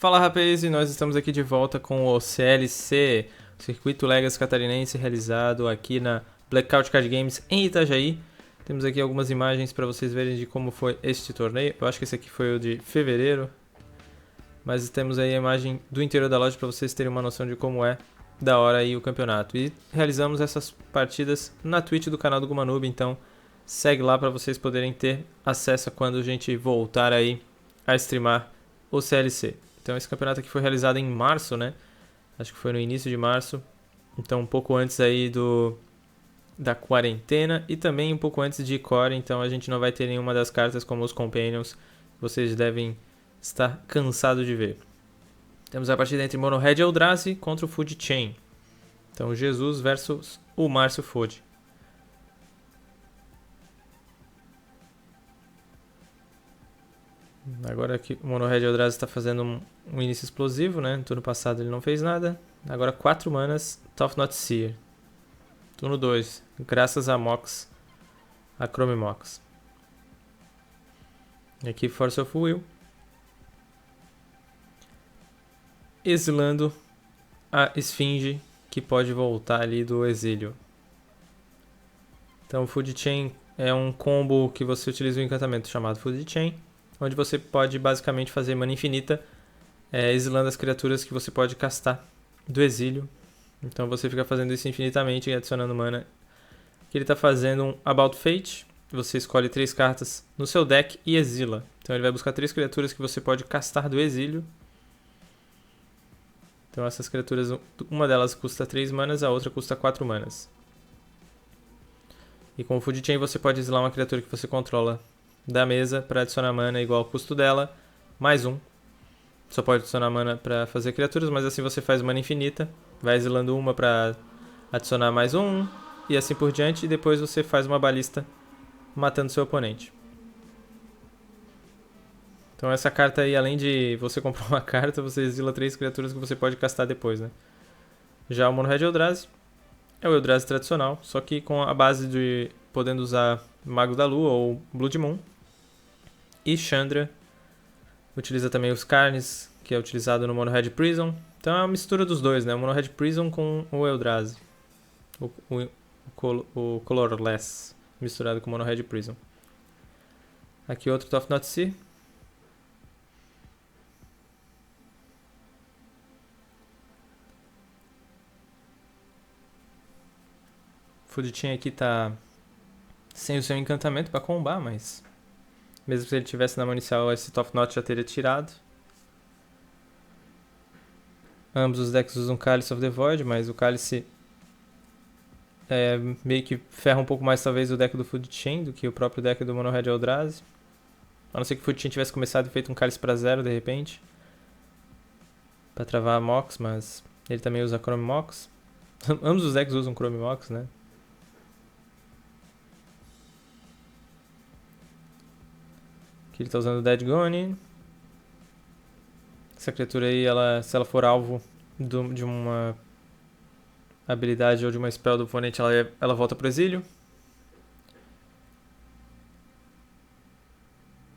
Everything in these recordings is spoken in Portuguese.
Fala rapaz, e nós estamos aqui de volta com o CLC, o Circuito Legacy Catarinense, realizado aqui na Blackout Card Games em Itajaí. Temos aqui algumas imagens para vocês verem de como foi este torneio. Eu acho que esse aqui foi o de fevereiro, mas temos aí a imagem do interior da loja para vocês terem uma noção de como é da hora aí o campeonato. E realizamos essas partidas na Twitch do canal do Gumanube, então segue lá para vocês poderem ter acesso quando a gente voltar aí a streamar o CLC. Então esse campeonato aqui foi realizado em março, né? Acho que foi no início de março. Então um pouco antes aí da quarentena e também um pouco antes de Core. Então a gente não vai ter nenhuma das cartas como os Companions. Vocês devem estar cansados de ver. Temos a partida entre Monohead Eldrazi contra o Food Chain. Então o Jesus versus o Márcio Food. Agora que o Monohead Eldrazi está fazendo um início explosivo, né? No turno passado ele não fez nada. Agora 4 manas, Tough Not Seer. Turno 2, graças a Mox, a Chrome Mox. E aqui Force of Will. Exilando a Esfinge, que pode voltar ali do exílio. Então o Food Chain é um combo que você utiliza um encantamento chamado Food Chain, onde você pode basicamente fazer mana infinita, exilando as criaturas que você pode castar do exílio. Então você fica fazendo isso infinitamente e adicionando mana. Aqui ele está fazendo um About Fate. Você escolhe 3 cartas no seu deck e exila. Então ele vai buscar 3 criaturas que você pode castar do exílio. Então essas criaturas, uma delas custa 3 manas, a outra custa 4 manas. E com o Food Chain você pode exilar uma criatura que você controla da mesa para adicionar mana igual ao custo dela, mais 1. Só pode adicionar mana para fazer criaturas, mas assim você faz mana infinita. Vai exilando uma para adicionar mais 1, e assim por diante. E depois você faz uma balista matando seu oponente. Então essa carta aí, além de você comprar uma carta, você exila 3 criaturas que você pode castar depois, né? Já o Monohead Eldrazi é o Eldrazi tradicional, só que com a base de podendo usar Mago da Lua ou Blood Moon. E Chandra utiliza também os Carnes, que é utilizado no Monohead Prison. Então é uma mistura dos dois, né? O Monohead Prison com o Eldrazi. O Colorless misturado com o Monohead Prison. Aqui outro Tough Not Seer. Food Chain aqui tá sem o seu encantamento para combar, mas mesmo se ele tivesse na mão inicial, esse Tough Not já teria tirado. Ambos os decks usam Cálice of the Void, mas o Cálice meio que ferra um pouco mais talvez o deck do Food Chain do que o próprio deck do Monohead Eldrazi. A não ser que o Food Chain tivesse começado e feito um Cálice para 0 de repente, para travar a Mox, mas ele também usa Chrome Mox. Ambos os decks usam Chrome Mox, né? Aqui ele está usando Dead Gone. Essa criatura aí, se ela for alvo de uma habilidade ou de uma spell do oponente, ela volta pro exílio.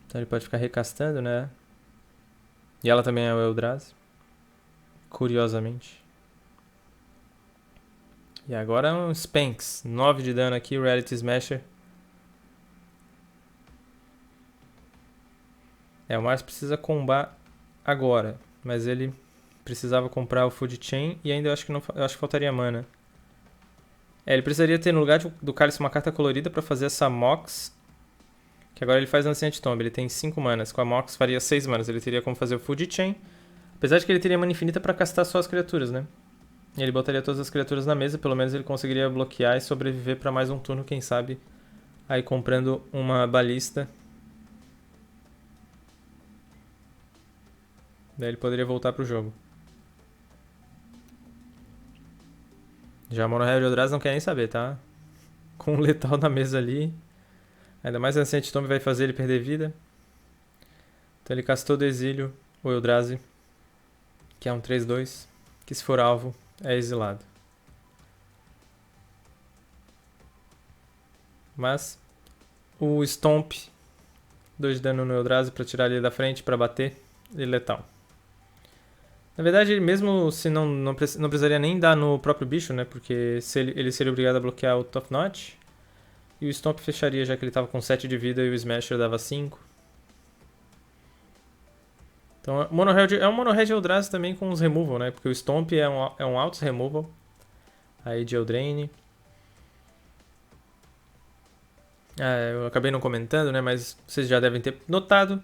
Então ele pode ficar recastando, né? E ela também é o Eldrazi, curiosamente. E agora um Spanx, 9 de dano aqui, Reality Smasher. O Mars precisa combar agora, mas ele precisava comprar o Food Chain e ainda eu acho que faltaria mana. Ele precisaria ter no lugar do Cálice uma carta colorida para fazer essa Mox, que agora ele faz Ancient Tomb. Ele tem 5 manas, com a Mox faria 6 manas. Ele teria como fazer o Food Chain, apesar de que ele teria mana infinita para castar só as criaturas, né? E ele botaria todas as criaturas na mesa, pelo menos ele conseguiria bloquear e sobreviver para mais um turno, quem sabe, aí comprando uma balista. Daí ele poderia voltar pro jogo. Já a Monohead Eldrazi não quer nem saber, tá? Com o letal na mesa ali. Ainda mais a Ancient Tomb vai fazer ele perder vida. Então ele castou do exílio o Eldrazi, que é um 3/2, que se for alvo é exilado. Mas o Stomp, 2 de dano no Eldrazi para tirar ele da frente, para bater, e letal. Na verdade, mesmo se não precisaria nem dar no próprio bicho, né? Porque ele seria obrigado a bloquear o Top Notch. E o Stomp fecharia, já que ele tava com 7 de vida e o Smasher dava 5. Então, é um Mono Red Eldrazi também com os removal, né? Porque o Stomp é um autos removal. Aí de Eldraine. Eu acabei não comentando, né? Mas vocês já devem ter notado.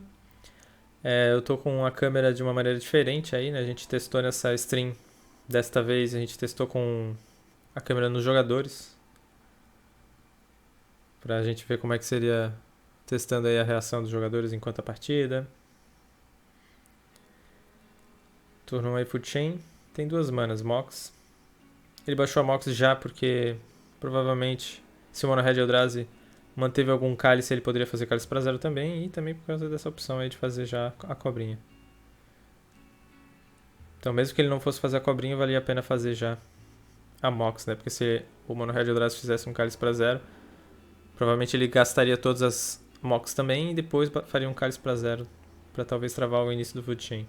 Eu tô com a câmera de uma maneira diferente aí, né? A gente testou nessa stream. Desta vez a gente testou com a câmera nos jogadores. Pra gente ver como é que seria testando aí a reação dos jogadores enquanto a partida. Turno aí Food Chain. Tem 2 manas, Mox. Ele baixou a Mox já porque provavelmente se o Mono Red Eldrazi manteve algum cálice, ele poderia fazer cálice pra 0 também. E também por causa dessa opção aí de fazer já a cobrinha. Então mesmo que ele não fosse fazer a cobrinha, valia a pena fazer já a Mox, né? Porque se o Mono Red Eldrazi fizesse um cálice pra 0, provavelmente ele gastaria todas as Mox também e depois faria um cálice pra 0. Pra talvez travar o início do Food Chain.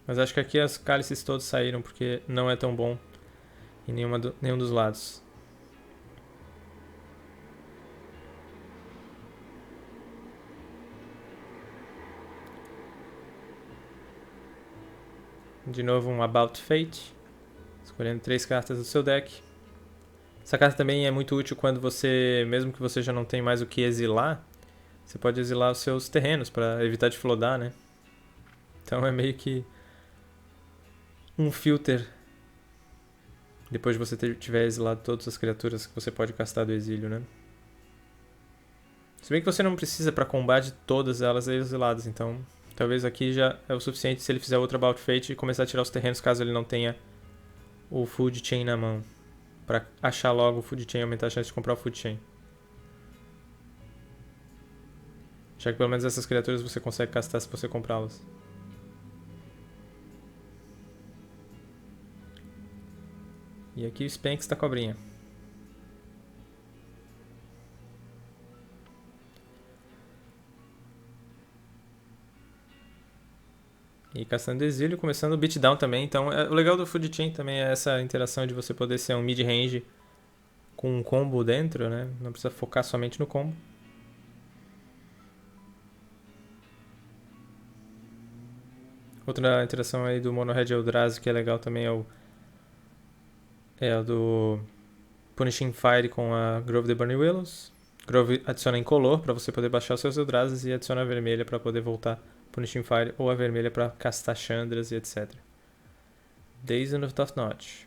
Mas acho que aqui as cálices todos saíram porque não é tão bom em nenhum dos lados. De novo um About Fate. Escolhendo 3 cartas do seu deck. Essa carta também é muito útil quando você, mesmo que você já não tem mais o que exilar, você pode exilar os seus terrenos para evitar de flodar, né? Então é meio que um filter depois de você tiver exilado todas as criaturas que você pode castar do exílio, né? Se bem que você não precisa para combate todas elas exiladas, então talvez aqui já é o suficiente se ele fizer outra About Fate e começar a tirar os terrenos caso ele não tenha o Food Chain na mão. Pra achar logo o Food Chain e aumentar a chance de comprar o Food Chain. Já que pelo menos essas criaturas você consegue castar se você comprá-las. E aqui o Spanx da cobrinha. E castando exílio, começando o beatdown também. Então, o legal do Food Chain também é essa interação de você poder ser um mid-range com um combo dentro, né? Não precisa focar somente no combo. Outra interação aí do Mono Red Eldrazi que é legal também é o do Punishing Fire com a Grove the Burning Willows. Grove adiciona incolor para você poder baixar os seus Eldrazi e adiciona a vermelha para poder voltar Punishing Fire ou a vermelha para castar Chandras e etc. Days of Top Notch.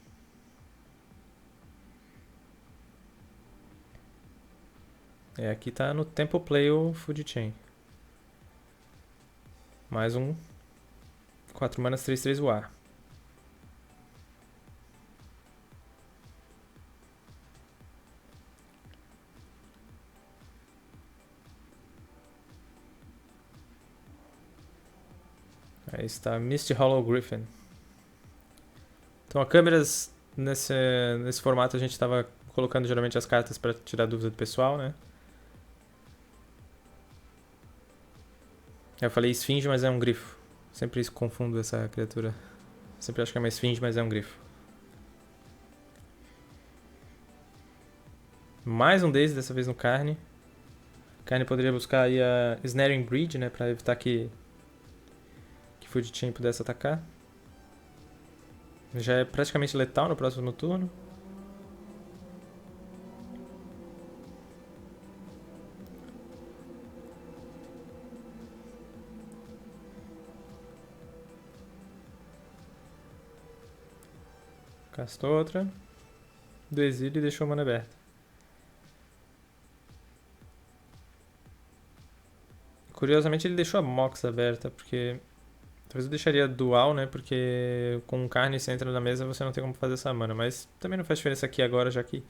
Aqui tá no Tempo Play o Food Chain. Mais um 4 manas 3/3 voar. Aí está Misty Hollow Griffin. Então, a câmeras nesse formato a gente estava colocando geralmente as cartas para tirar dúvida do pessoal, né? Eu falei esfinge, mas é um grifo. Sempre confundo essa criatura. Sempre acho que é uma esfinge, mas é um grifo. Mais um Daisy, dessa vez no Carne. Carne poderia buscar aí a Snaring Breed, né? Pra evitar que Food Chain pudesse atacar. Já é praticamente letal no próximo turno. Castou outra. Do exílio e deixou a mana aberta. Curiosamente ele deixou a Mox aberta, porque... Talvez eu deixaria dual, né? Porque com carne você entra na mesa você não tem como fazer essa mana. Mas também não faz diferença aqui agora, já que...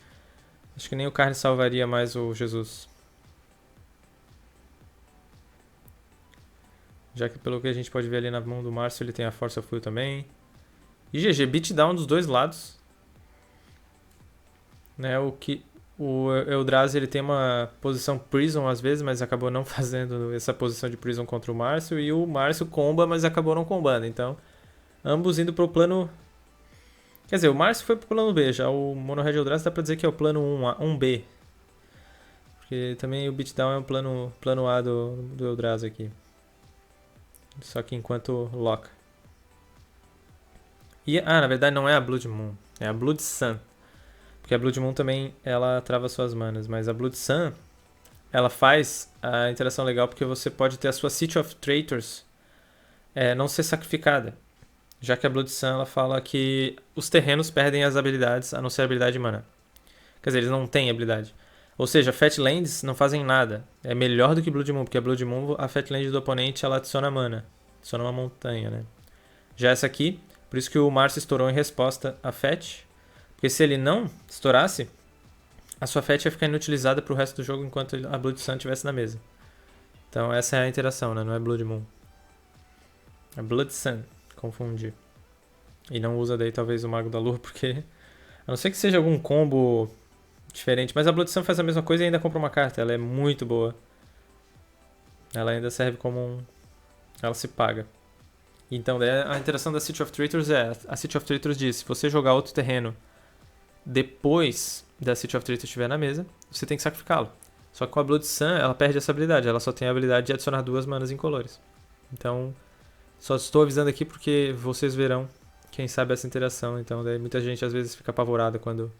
Acho que nem o carne salvaria mais o Jesus. Já que pelo que a gente pode ver ali na mão do Márcio, ele tem a Force of Will também. E GG, beatdown dos dois lados. Né, o que O Eldrazi ele tem uma posição Prison às vezes, mas acabou não fazendo essa posição de Prison contra o Márcio. E o Márcio comba, mas acabou não combando. Então, ambos indo pro plano. Quer dizer, o Márcio foi pro plano B, já o Mono Red Eldrazi dá pra dizer que é o plano 1B. Porque também o Beatdown é um plano A do Eldrazi aqui. Só que enquanto Lock. Na verdade não é a Blood Moon, é a Blood Sun. Porque a Blood Moon também, ela trava suas manas. Mas a Blood Sun, ela faz a interação legal porque você pode ter a sua City of Traitors não ser sacrificada. Já que a Blood Sun, ela fala que os terrenos perdem as habilidades, a não ser a habilidade de mana. Quer dizer, eles não têm habilidade. Ou seja, Fatlands não fazem nada. É melhor do que Blood Moon, porque a Blood Moon, a Fatland do oponente, ela adiciona mana. Adiciona uma montanha, né? Já essa aqui, por isso que o Márcio estourou em resposta a Fat. Porque se ele não estourasse, a sua Fat ia ficar inutilizada pro resto do jogo enquanto a Blood Sun estivesse na mesa. Então essa é a interação, né? Não é Blood Moon. É Blood Sun. Confundir. E não usa daí talvez o Mago da Lua, porque... A não ser que seja algum combo diferente. Mas a Blood Sun faz a mesma coisa e ainda compra uma carta. Ela é muito boa. Ela ainda serve como um... Ela se paga. Então daí a interação da City of Traitors a City of Traitors diz, se você jogar outro terreno depois da City of Traitors estiver na mesa, você tem que sacrificá-lo. Só que com a Blood Sun, ela perde essa habilidade. Ela só tem a habilidade de adicionar 2 manas incolores. Então, só estou avisando aqui porque vocês verão, quem sabe, essa interação. Então daí muita gente às vezes fica apavorada quando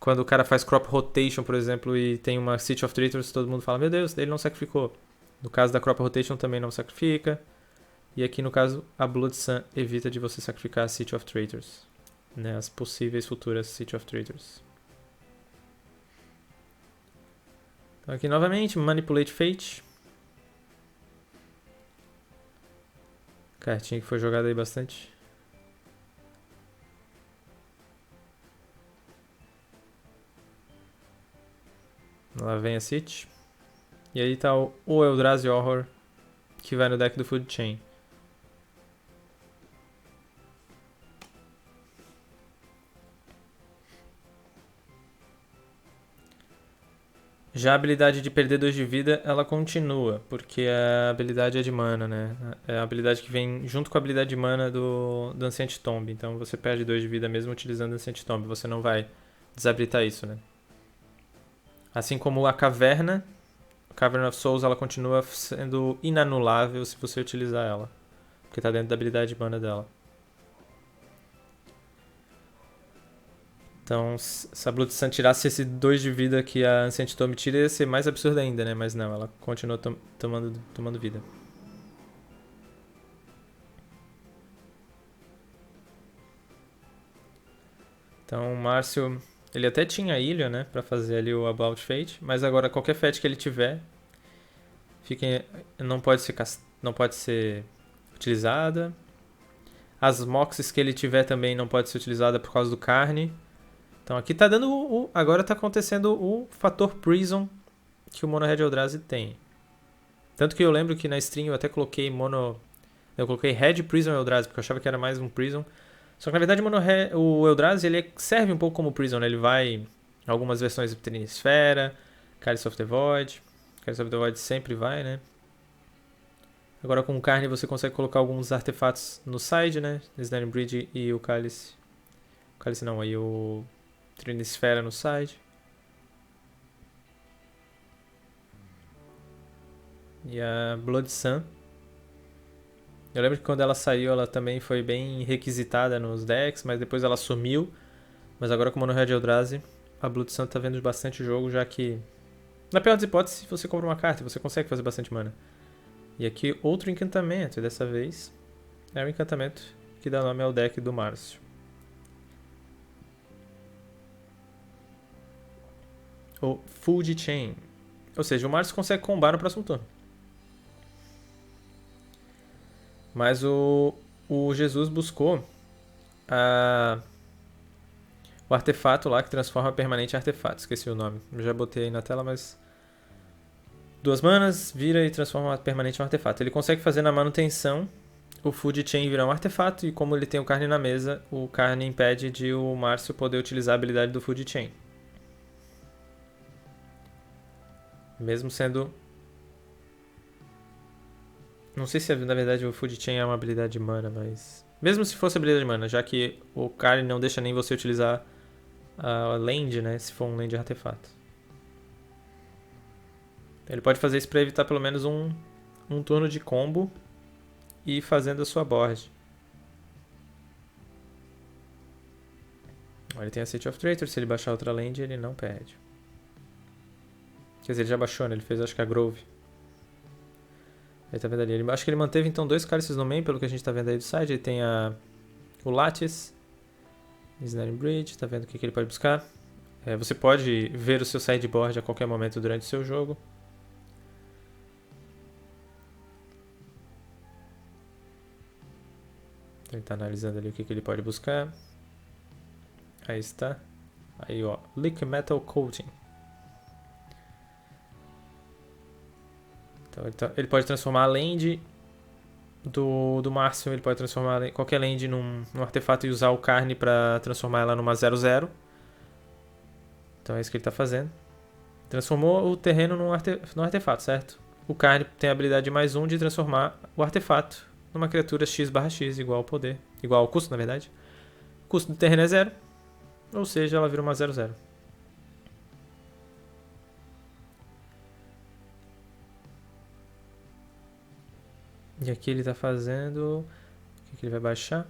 o cara faz Crop Rotation, por exemplo, e tem uma City of Traitors, todo mundo fala, meu Deus, ele não sacrificou. No caso da Crop Rotation também não sacrifica. E aqui no caso, a Blood Sun evita de você sacrificar a City of Traitors. Né, as possíveis futuras City of Traitors. Então aqui novamente, Manipulate Fate. Cartinha que foi jogada aí bastante. Lá vem a City. E aí tá o Eldrazi Horror, que vai no deck do Food Chain. Já a habilidade de perder 2 de vida, ela continua, porque a habilidade é de mana, né? É a habilidade que vem junto com a habilidade de mana do Ancient Tomb. Então você perde 2 de vida mesmo utilizando Ancient Tomb. Você não vai desabilitar isso, né? Assim como a Caverna, Cavern of Souls, ela continua sendo inanulável se você utilizar ela. Porque tá dentro da habilidade de mana dela. Então, se a Blood Sun tirasse esse 2 de vida que a Ancient Tomb tira, ia ser mais absurdo ainda, né? Mas não, ela continua tomando vida. Então, o Márcio, ele até tinha a ilha, né? Pra fazer ali o About Fate. Mas agora, qualquer Fate que ele tiver, não pode ser utilizada. As Moxes que ele tiver também não pode ser utilizada por causa do Carne. Então aqui tá dando agora tá acontecendo o fator Prison que o Mono Red Eldrazi tem. Tanto que eu lembro que na stream eu até coloquei eu coloquei Red Prison Eldrazi, porque eu achava que era mais um Prison. Só que na verdade o Eldrazi ele serve um pouco como Prison, né? Ele vai em algumas versões de Trinisfera, Chalice of the Void. Chalice of the Void sempre vai, né? Agora com o Carne você consegue colocar alguns artefatos no side, né? Snaring Bridge e o Cálice. O Cálice não, aí o Trinisfera no side. E a Blood Sun. Eu lembro que quando ela saiu, ela também foi bem requisitada nos decks, mas depois ela sumiu. Mas agora com o Mono Red Eldrazi, a Blood Sun tá vendo bastante jogo, já que, na pior das hipóteses, você compra uma carta e você consegue fazer bastante mana. E aqui outro encantamento, e dessa vez é o encantamento que dá nome ao deck do Márcio. O Food Chain. Ou seja, o Márcio consegue combar no próximo turno. Mas o Jesus buscou o artefato lá que transforma permanente em artefato. Esqueci o nome. Eu já botei aí na tela, mas... 2 manas, vira e transforma permanente em um artefato. Ele consegue fazer na manutenção o Food Chain virar um artefato. E como ele tem o Carne na mesa, o Carne impede de o Márcio poder utilizar a habilidade do Food Chain. Mesmo sendo... Não sei se na verdade o Food Chain é uma habilidade de mana, mas... Mesmo se fosse habilidade de mana, já que o Kari não deixa nem você utilizar a land, né? Se for um land de artefato. Ele pode fazer isso pra evitar pelo menos um turno de combo e ir fazendo a sua board. Ele tem a City of Traitor, se ele baixar outra land ele não perde. Quer dizer, ele já baixou, né? Ele fez acho que a Grove. Ele tá vendo ali. Acho que ele manteve então 2 cálices no main, pelo que a gente tá vendo aí do side. Ele tem o Lattice, Snaring Bridge, tá vendo o que ele pode buscar. Você pode ver o seu sideboard a qualquer momento durante o seu jogo. Ele tá analisando ali o que ele pode buscar. Aí está. Aí ó, Liquid Metal Coating. Então ele pode transformar a land do Márcio, ele pode transformar qualquer land num artefato e usar o carne para transformar ela numa 0/0. Então é isso que ele está fazendo. Transformou o terreno num artefato, certo? O carne tem a habilidade mais 1 de transformar o artefato numa criatura x/x, igual ao poder. Igual ao custo, na verdade. O custo do terreno é 0. Ou seja, ela vira uma 0/0. E aqui ele está fazendo... O que ele vai baixar?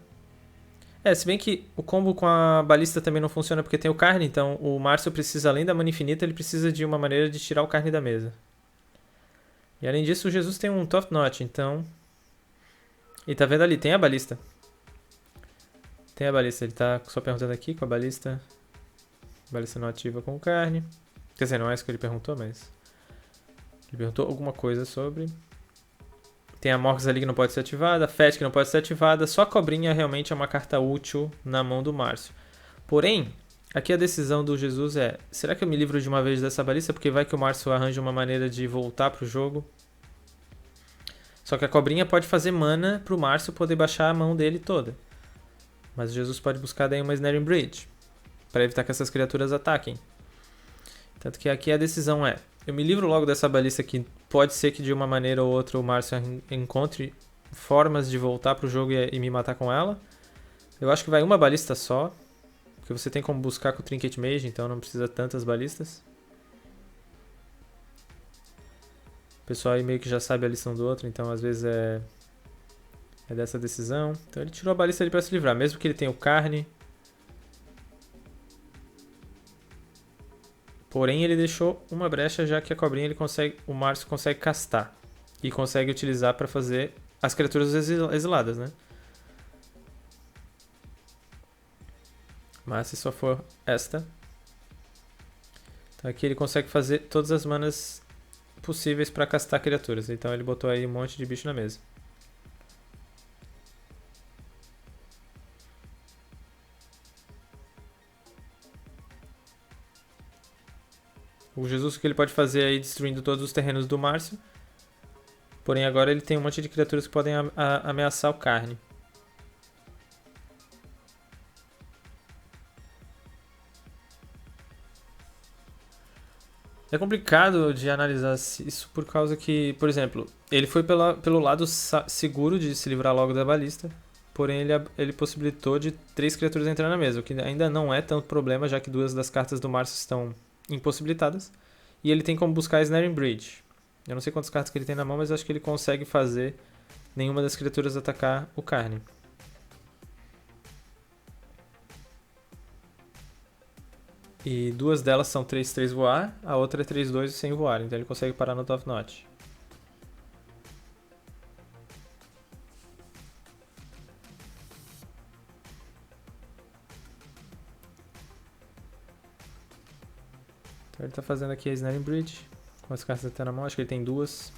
Se bem que o combo com a balista também não funciona porque tem o carne, então o Márcio precisa, além da mana infinita, ele precisa de uma maneira de tirar o carne da mesa. E além disso, o Jesus tem um Top Notch, então... E tá vendo ali, tem a balista. Tem a balista, ele tá só perguntando aqui com a balista. Balista não ativa com carne. Quer dizer, não é isso que ele perguntou, mas... Ele perguntou alguma coisa sobre... Tem a Morx ali que não pode ser ativada, a Fett que não pode ser ativada, só a Cobrinha realmente é uma carta útil na mão do Márcio. Porém, aqui a decisão do Jesus é, será que eu me livro de uma vez dessa balista? Porque vai que o Márcio arranja uma maneira de voltar pro jogo. Só que a Cobrinha pode fazer mana pro Márcio poder baixar a mão dele toda. Mas o Jesus pode buscar daí uma Snaring Bridge, para evitar que essas criaturas ataquem. Tanto que aqui a decisão é, eu me livro logo dessa balista que pode ser que de uma maneira ou outra o Márcio encontre formas de voltar pro jogo e me matar com ela. Eu acho que vai uma balista só, porque você tem como buscar com o Trinket Mage, então não precisa tantas balistas. O pessoal aí meio que já sabe a lição do outro, então às vezes é dessa decisão. Então ele tirou a balista ali pra se livrar, mesmo que ele tenha o carne. Porém, ele deixou uma brecha, já que a cobrinha o Márcio consegue castar. E consegue utilizar para fazer as criaturas exiladas, né? Mas se só for esta. Então aqui ele consegue fazer todas as manas possíveis para castar criaturas. Então ele botou aí um monte de bicho na mesa. O Jesus, o que ele pode fazer aí destruindo todos os terrenos do Márcio. Porém agora ele tem um monte de criaturas que podem ameaçar o carne. É complicado de analisar isso por causa que, por exemplo, ele foi pelo lado seguro de se livrar logo da balista. Porém ele possibilitou de 3 criaturas entrar na mesa, o que ainda não é tanto problema, já que 2 das cartas do Márcio estão impossibilitadas. E ele tem como buscar a Snaring Bridge. Eu não sei quantas cartas que ele tem na mão, mas acho que ele consegue fazer nenhuma das criaturas atacar o carne. E 2 delas são 3/3 voar, a outra é 3/2 sem voar, então ele consegue parar no Top Notch. Então ele está fazendo aqui a Snaring Bridge, com as cartas até na mão, acho que ele tem 2.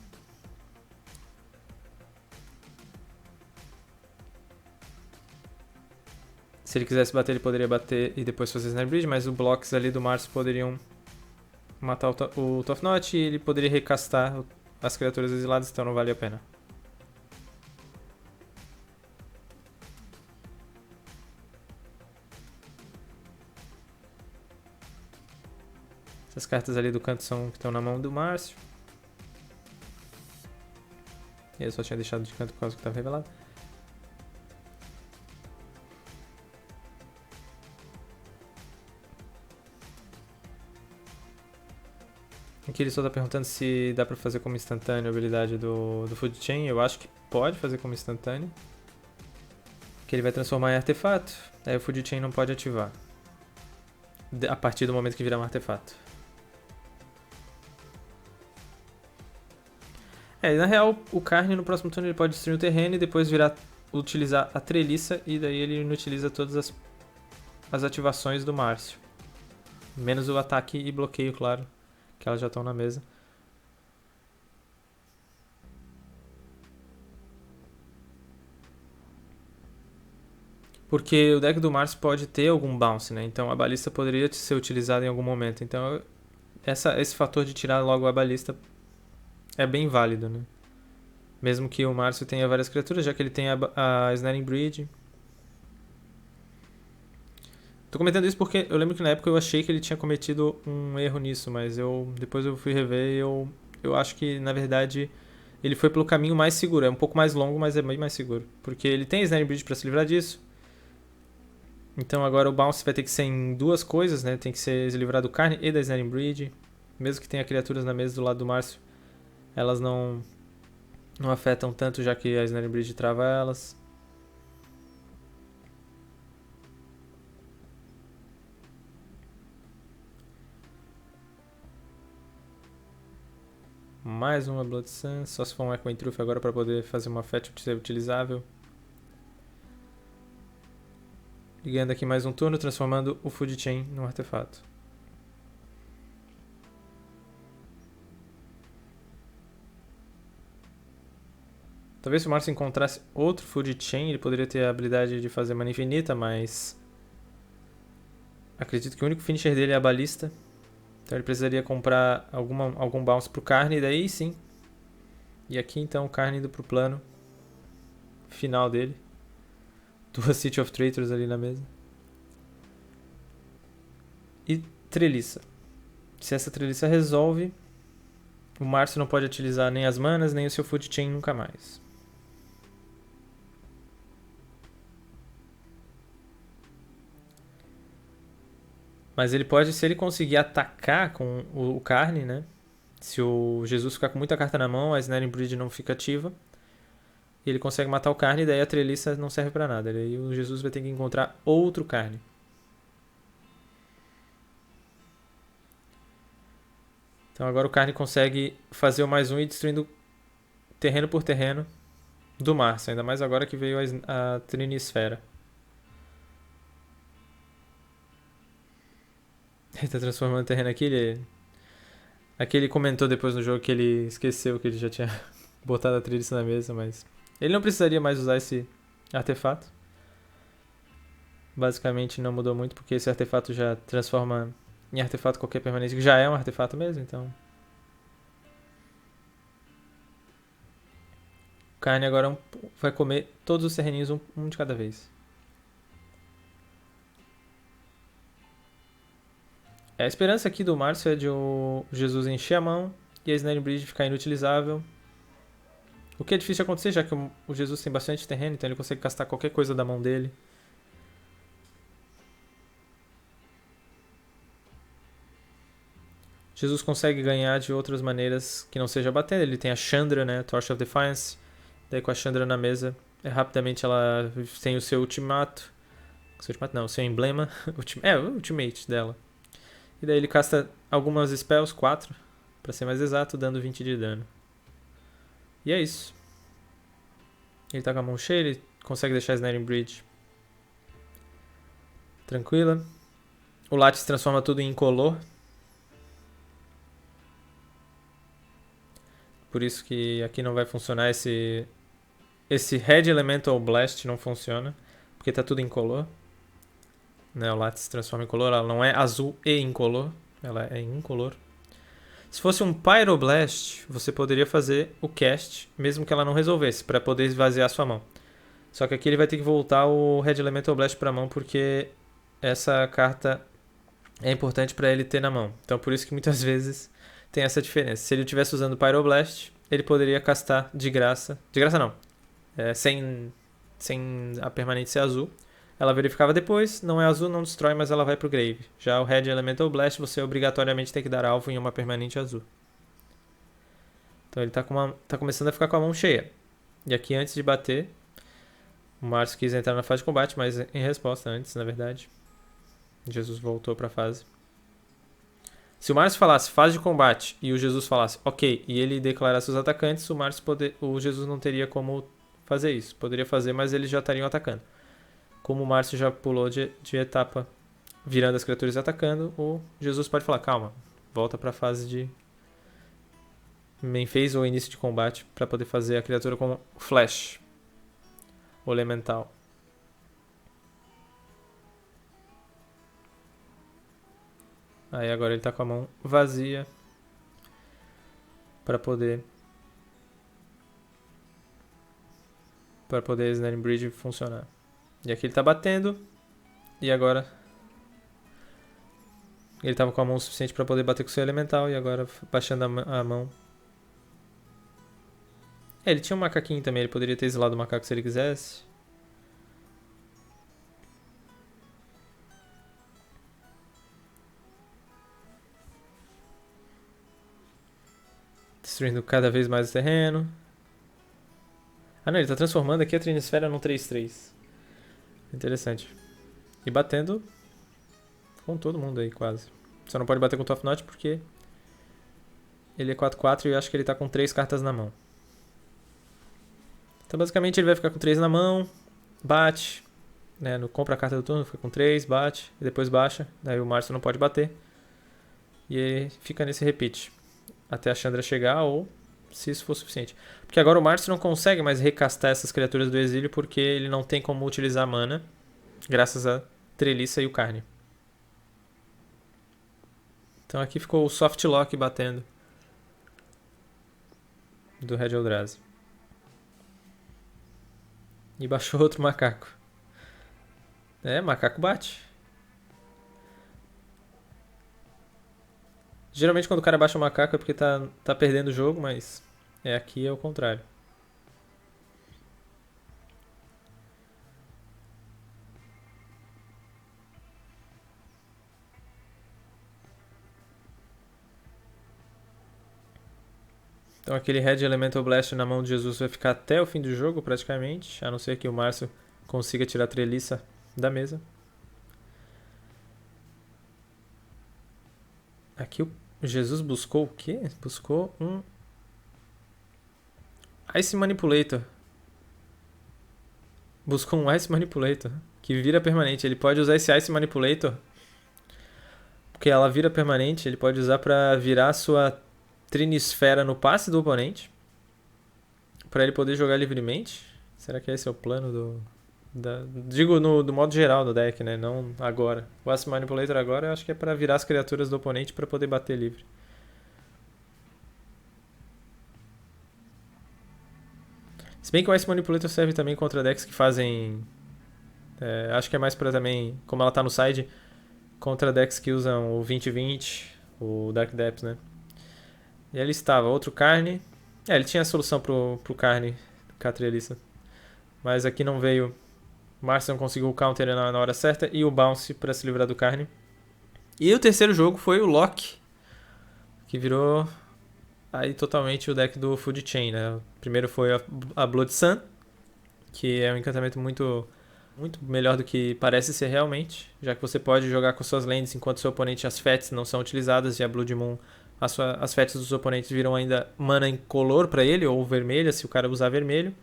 Se ele quisesse bater, ele poderia bater e depois fazer Snaring Bridge, mas os blocks ali do Márcio poderiam matar o Top Notch e ele poderia recastar as criaturas exiladas, então não vale a pena. Essas cartas ali do canto são que estão na mão do Márcio. Eu só tinha deixado de canto por causa que estava revelado. Aqui ele só tá perguntando se dá pra fazer como instantâneo a habilidade do Food Chain. Eu acho que pode fazer como instantâneo. Que ele vai transformar em artefato. Aí o Food Chain não pode ativar. A partir do momento que virar um artefato. Na real, o Carne no próximo turno ele pode destruir o terreno e depois utilizar a treliça. E daí ele inutiliza todas as ativações do Márcio. Menos o ataque e bloqueio, claro. Que elas já estão na mesa. Porque o deck do Márcio pode ter algum bounce, né? Então a balista poderia ser utilizada em algum momento. Então esse fator de tirar logo a balista é bem válido, né? Mesmo que o Márcio tenha várias criaturas, já que ele tem a Snaring Bridge. Tô comentando isso porque eu lembro que na época eu achei que ele tinha cometido um erro nisso, mas depois eu fui rever e eu acho que, na verdade, ele foi pelo caminho mais seguro. É um pouco mais longo, mas é bem mais seguro. Porque ele tem Snaring Bridge pra se livrar disso. Então agora o bounce vai ter que ser em duas coisas, né? Tem que ser se livrar do Carne e da Snaring Bridge. Mesmo que tenha criaturas na mesa do lado do Márcio, elas não afetam tanto, já que a Snaring Bridge trava elas. Mais uma Blood Sun, só se for um Echoing Truth agora para poder fazer uma fetch ser utilizável. E ganhando aqui mais um turno, transformando o Food Chain num artefato. Talvez se o Márcio encontrasse outro Food Chain, ele poderia ter a habilidade de fazer mana infinita, mas acredito que o único finisher dele é a balista. Então ele precisaria comprar algum bounce pro Carne, e daí sim. E aqui então o Carne indo pro plano final dele. Duas City of Traitors ali na mesa. E treliça. Se essa treliça resolve, o Márcio não pode utilizar nem as manas, nem o seu Food Chain nunca mais. Mas ele pode, se ele conseguir atacar com o Carne, né? Se o Jesus ficar com muita carta na mão, a Snaring Bridge não fica ativa. Ele consegue matar o Carne e daí a treliça não serve pra nada. Aí o Jesus vai ter que encontrar outro Carne. Então agora o Carne consegue fazer o mais um e destruindo terreno por terreno do Márcio. Ainda mais agora que veio a Trinisfera. Ele tá transformando o terreno aqui. Aqui ele comentou depois no jogo que ele esqueceu que ele já tinha botado a treliça na mesa, mas ele não precisaria mais usar esse artefato. Basicamente não mudou muito, porque esse artefato já transforma em artefato qualquer permanente, que já é um artefato mesmo, então. O Carne agora vai comer todos os terreninhos, um de cada vez. A esperança aqui do Márcio é de o Jesus encher a mão e a Snaring Bridge ficar inutilizável. O que é difícil de acontecer, já que o Jesus tem bastante terreno, então ele consegue castar qualquer coisa da mão dele. Jesus consegue ganhar de outras maneiras que não seja batendo. Ele tem a Chandra, né? Torch of Defiance. Daí com a Chandra na mesa, rapidamente ela tem o seu ultimato. O seu emblema. O ultimate dela. E daí ele casta algumas spells, 4, pra ser mais exato, dando 20 de dano. E é isso. Ele tá com a mão cheia, ele consegue deixar a Snaring Bridge tranquila. O Lattice transforma tudo em incolor. Por isso que aqui não vai funcionar esse Red Elemental Blast não funciona, porque tá tudo incolor. Né, o Lattice se transforma em color, ela não é azul e incolor, ela é incolor. Se fosse um Pyroblast, você poderia fazer o cast, mesmo que ela não resolvesse, para poder esvaziar sua mão. Só que aqui ele vai ter que voltar o Red Elemental Blast para a mão, porque essa carta é importante para ele ter na mão. Então por isso que muitas vezes tem essa diferença. Se ele estivesse usando Pyroblast, ele poderia castar de graça. De graça não. Sem a permanente ser azul. Ela verificava depois, não é azul, não destrói, mas ela vai pro grave. Já o Red Elemental Blast, você obrigatoriamente tem que dar alvo em uma permanente azul. Então ele tá começando a ficar com a mão cheia. E aqui antes de bater, o Márcio quis entrar na fase de combate, mas em resposta antes, na verdade. Jesus voltou pra fase. Se o Márcio falasse fase de combate e o Jesus falasse ok, e ele declarasse os atacantes, o Jesus não teria como fazer isso. Poderia fazer, mas eles já estariam atacando. Como o Márcio já pulou de etapa virando as criaturas e atacando, o Jesus pode falar, calma, volta pra fase de main phase ou início de combate para poder fazer a criatura com flash ou elemental. Aí agora ele tá com a mão vazia para poder Snaring Bridge funcionar. E aqui ele tá batendo. E agora ele tava com a mão suficiente para poder bater com o seu elemental. E agora baixando a mão. Ele tinha um macaquinho também. Ele poderia ter exilado o macaco se ele quisesse. Destruindo cada vez mais o terreno. Ah não, ele tá transformando aqui a Trinisfera num 3/3. Interessante. E batendo com todo mundo aí, quase. Só não pode bater com o Top Knot porque ele é 4/4 e eu acho que ele tá com 3 cartas na mão. Então basicamente ele vai ficar com 3 na mão, bate, né, compra a carta do turno, fica com 3, bate, e depois baixa. Daí o Márcio não pode bater. E aí fica nesse repeat. Até a Chandra chegar ou se isso for suficiente. Porque agora o Márcio não consegue mais recastar essas criaturas do exílio porque ele não tem como utilizar mana, graças a Treliça e o Carne. Então aqui ficou o Soft Lock batendo do Red Eldrazi. E baixou outro macaco. Macaco bate. Geralmente quando o cara baixa o macaco é porque tá perdendo o jogo, mas aqui é o contrário. Então aquele Red Elemental Blast na mão de Jesus vai ficar até o fim do jogo praticamente, a não ser que o Márcio consiga tirar a Treliça da mesa. Aqui o Jesus buscou o quê? Buscou um Ice Manipulator. Buscou um Ice Manipulator, que vira permanente. Ele pode usar esse Ice Manipulator, porque ela vira permanente, ele pode usar pra virar a sua Trinisfera no passe do oponente, pra ele poder jogar livremente. Será que esse é o plano digo do modo geral do deck, né? Não agora. O Ice Manipulator agora eu acho que é pra virar as criaturas do oponente pra poder bater livre. Se bem que o Ice Manipulator serve também contra decks que fazem... acho que é mais pra também, como ela tá no side, contra decks que usam o 20/20, o Dark Depths, né? E ali estava, outro Carne. Ele tinha a solução pro Carne, Catrielissa. Mas aqui não veio. O Márcio não conseguiu o counter na hora certa e o bounce para se livrar do Carne. E o terceiro jogo foi o Lock, que virou aí totalmente o deck do Food Chain, né? O primeiro foi a Blood Sun, que é um encantamento muito melhor do que parece ser realmente, já que você pode jogar com suas lands enquanto seu oponente as fets não são utilizadas e a Blood Moon, as fets dos oponentes viram ainda mana incolor para ele, ou vermelha se o cara usar vermelho.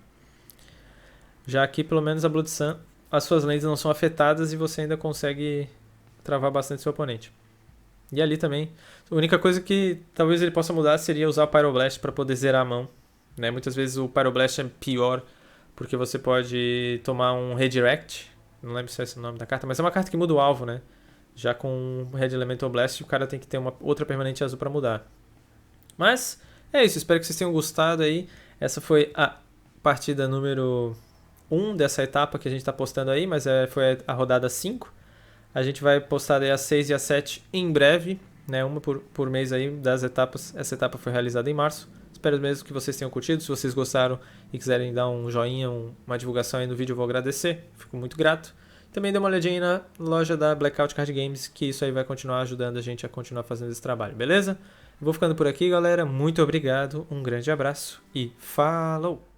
Já aqui pelo menos a Blood Sun, as suas lands não são afetadas e você ainda consegue travar bastante seu oponente. E ali também, a única coisa que talvez ele possa mudar seria usar o Pyroblast para poder zerar a mão, né? Muitas vezes o Pyroblast é pior porque você pode tomar um Redirect, não lembro se é esse o nome da carta, mas é uma carta que muda o alvo, né? Já com o Red Elemental Blast o cara tem que ter uma outra permanente azul para mudar. Mas é isso, espero que vocês tenham gostado aí. Essa foi a partida número 1 dessa etapa que a gente está postando aí, mas foi a rodada 5. A gente vai postar aí a 6 e a 7 em breve, né? Uma por mês aí das etapas. Essa etapa foi realizada em março. Espero mesmo que vocês tenham curtido. Se vocês gostaram e quiserem dar um joinha, uma divulgação aí no vídeo, eu vou agradecer. Fico muito grato. Também dê uma olhadinha aí na loja da Blackout Card Games, que isso aí vai continuar ajudando a gente a continuar fazendo esse trabalho, beleza? Eu vou ficando por aqui, galera. Muito obrigado, um grande abraço e falou!